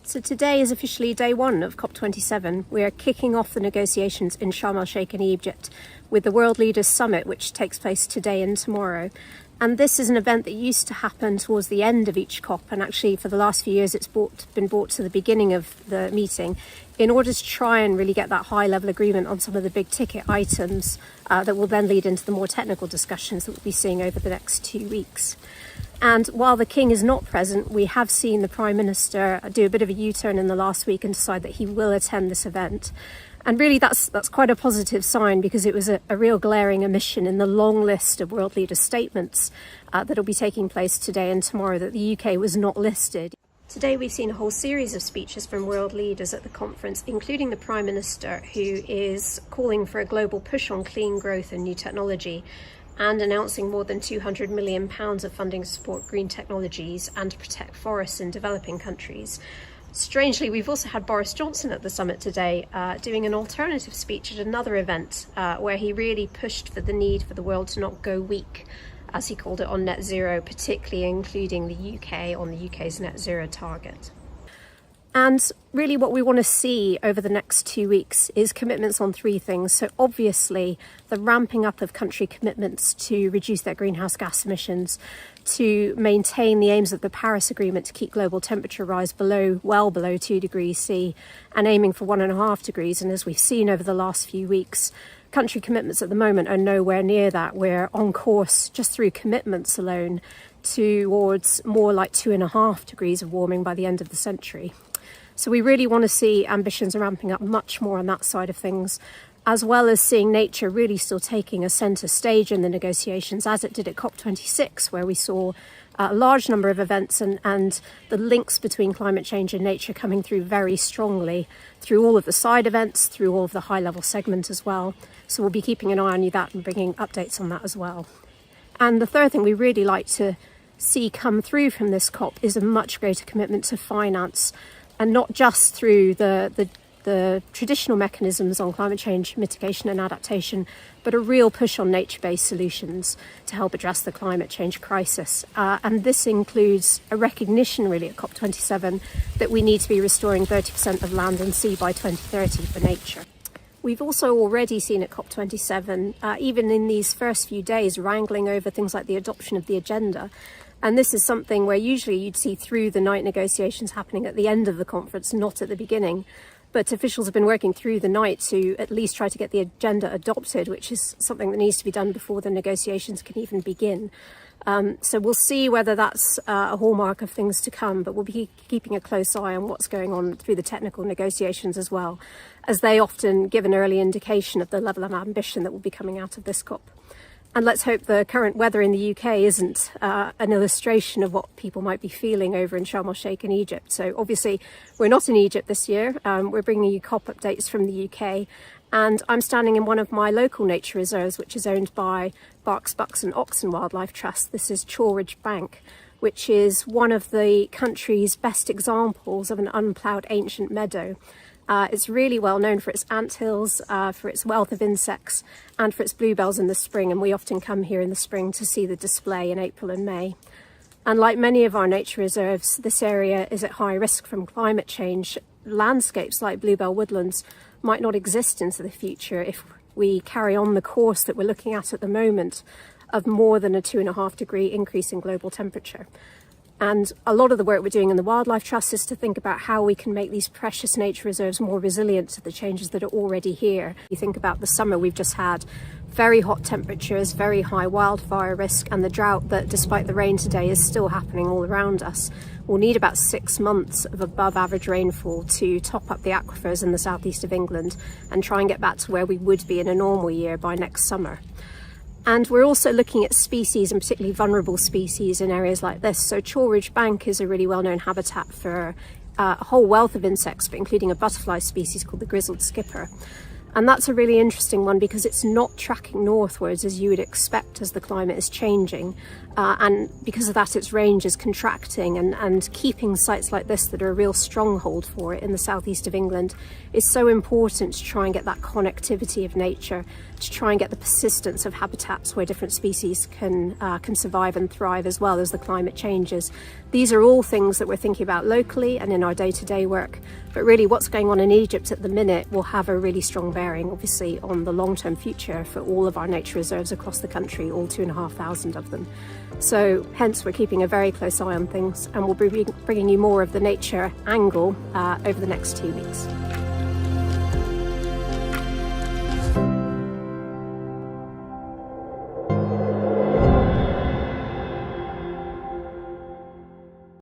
So today is officially day one of COP27. We are kicking off the negotiations in Sharm-el-Sheikh in Egypt with the World Leaders Summit, which takes place today and tomorrow. And this is an event that used to happen towards the end of each COP, and actually for the last few years it's been brought to the beginning of the meeting in order to try and really get that high-level agreement on some of the big ticket items that will then lead into the more technical discussions that we'll be seeing over the next 2 weeks. And while the King is not present, we have seen the Prime Minister do a bit of a U-turn in the last week and decide that he will attend this event. And really that's quite a positive sign, because it was a real glaring omission in the long list of world leaders' statements that will be taking place today and tomorrow that the UK was not listed. Today we've seen a whole series of speeches from world leaders at the conference, including the Prime Minister, who is calling for a global push on clean growth and new technology, and announcing more than £200 million of funding to support green technologies and to protect forests in developing countries. Strangely, we've also had Boris Johnson at the summit today doing an alternative speech at another event where he really pushed for the need for the world to not go weak, as he called it, on net zero, particularly including the UK on the UK's net zero target. And really what we want to see over the next 2 weeks is commitments on three things. So obviously the ramping up of country commitments to reduce their greenhouse gas emissions, to maintain the aims of the Paris Agreement to keep global temperature rise well below 2 degrees C, and aiming for 1.5 degrees. And as we've seen over the last few weeks, country commitments at the moment are nowhere near that. We're on course, just through commitments alone, towards more like 2.5 degrees of warming by the end of the century. So we really want to see ambitions ramping up much more on that side of things, as well as seeing nature really still taking a centre stage in the negotiations, as it did at COP26, where we saw a large number of events and the links between climate change and nature coming through very strongly through all of the side events, through all of the high-level segment as well. So we'll be keeping an eye on that and bringing updates on that as well. And the third thing we really like to see come through from this COP is a much greater commitment to finance, and not just through the traditional mechanisms on climate change mitigation and adaptation, but a real push on nature-based solutions to help address the climate change crisis. And this includes a recognition really at COP27 that we need to be restoring 30% of land and sea by 2030 for nature. We've also already seen at COP27, even in these first few days, wrangling over things like the adoption of the agenda. And this is something where usually you'd see through the night negotiations happening at the end of the conference, not at the beginning. But officials have been working through the night to at least try to get the agenda adopted, which is something that needs to be done before the negotiations can even begin. So we'll see whether that's a hallmark of things to come, but we'll be keeping a close eye on what's going on through the technical negotiations as well, as they often give an early indication of the level of ambition that will be coming out of this COP. And let's hope the current weather in the UK isn't an illustration of what people might be feeling over in Sharm-el-Sheikh in Egypt. So obviously we're not in Egypt this year. We're bringing you COP updates from the UK. And I'm standing in one of my local nature reserves, which is owned by Berks, Bucks and Oxen Wildlife Trust. This is Chorlridge Bank, which is one of the country's best examples of an unploughed ancient meadow. It's really well known for its anthills, for its wealth of insects, and for its bluebells in the spring, and we often come here in the spring to see the display in April and May. And like many of our nature reserves, this area is at high risk from climate change. Landscapes like bluebell woodlands might not exist into the future if we carry on the course that we're looking at the moment of more than a 2.5 degree increase in global temperature. And a lot of the work we're doing in the Wildlife Trust is to think about how we can make these precious nature reserves more resilient to the changes that are already here. You think about the summer we've just had, very hot temperatures, very high wildfire risk, and the drought that, despite the rain today, is still happening all around us. We'll need about 6 months of above average rainfall to top up the aquifers in the southeast of England and try and get back to where we would be in a normal year by next summer. And we're also looking at species, and particularly vulnerable species, in areas like this. So Chorlridge Bank is a really well-known habitat for a whole wealth of insects, but including a butterfly species called the grizzled skipper. And that's a really interesting one because it's not tracking northwards as you would expect as the climate is changing. And because of that, its range is contracting, and keeping sites like this that are a real stronghold for it in the southeast of England is so important to try and get that connectivity of nature, to try and get the persistence of habitats where different species can survive and thrive as well as the climate changes. These are all things that we're thinking about locally and in our day-to-day work, but really what's going on in Egypt at the minute will have a really strong bearing, obviously, on the long-term future for all of our nature reserves across the country, all 2,500 of them. So hence we're keeping a very close eye on things, and we'll be bringing you more of the nature angle over the next 2 weeks.